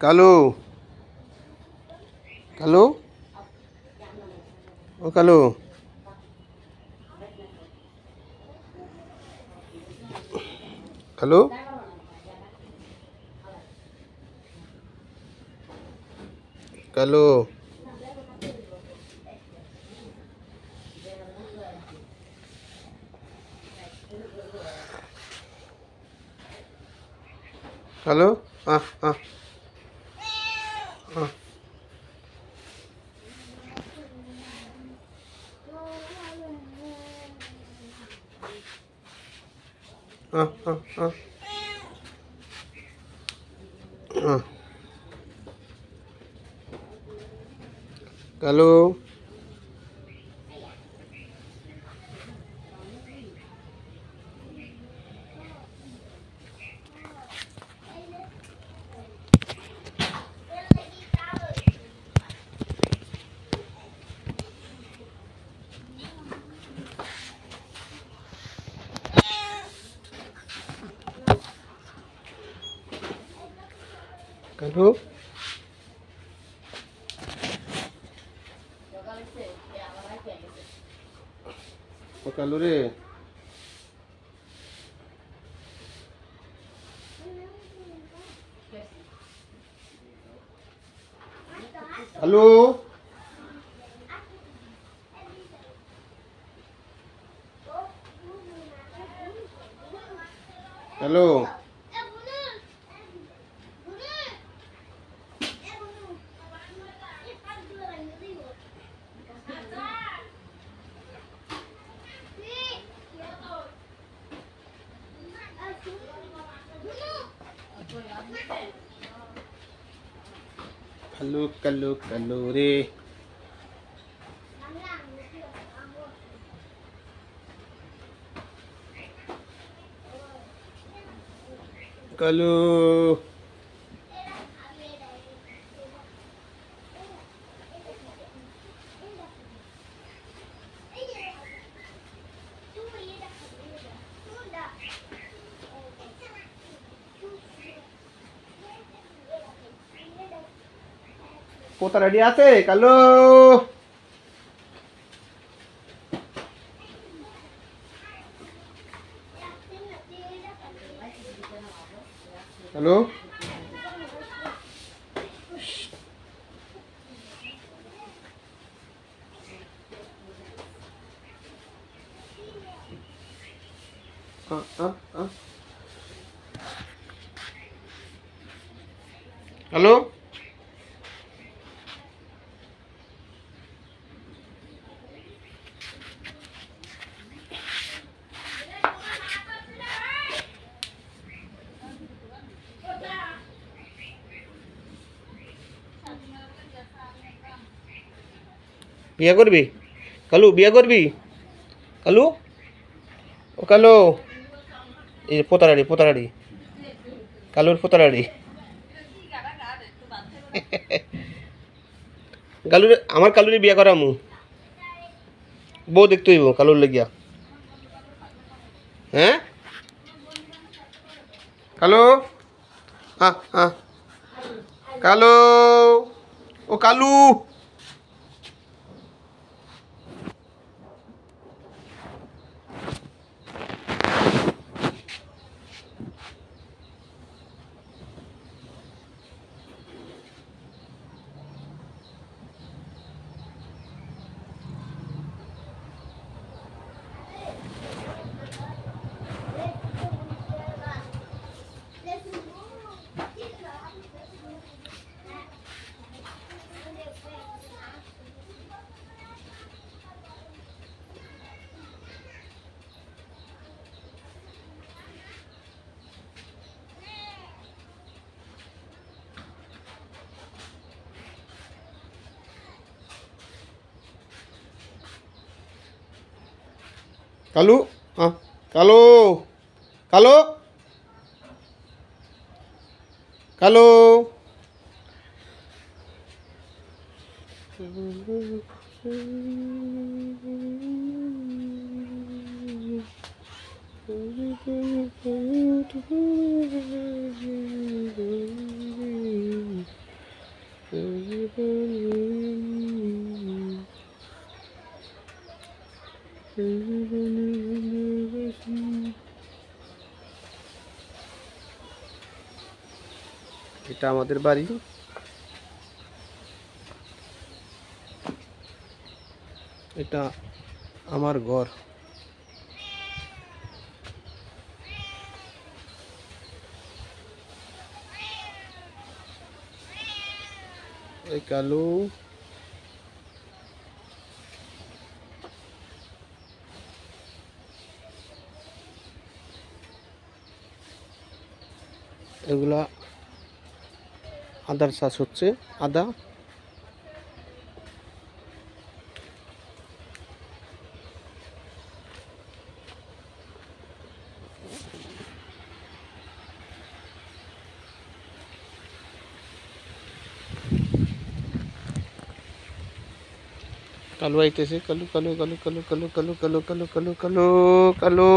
কালু কালু ও কালু কালু কালু কালু আহ আহ আহ আহ আহ আহ আহ কালু কালু ও কালু রে কালু কালু কালু কালু কালু রে কালু পোতা রেডি আছে কালু কালু হ্যালো বিয়া করবি কালু বিয়া করবি কালু ও কালু এই পোতারাড়ি কালুর পোতারাড়ি কালুর আমার কালুরে বিয়া করামু বউ দেখতে হইব কালুর লাগিয়া হ্যাঁ কালু কালু ও কালু কালু কালু কালু কালু এটা আমাদের বাড়ি। এটা আমার ঘর। এই কালু এগুলা আদার চাষ হচ্ছে, আদা। কালু আইতেছে, কালু কালু কালু কালু কালু কালু কালু কালু কালু কালু কালু।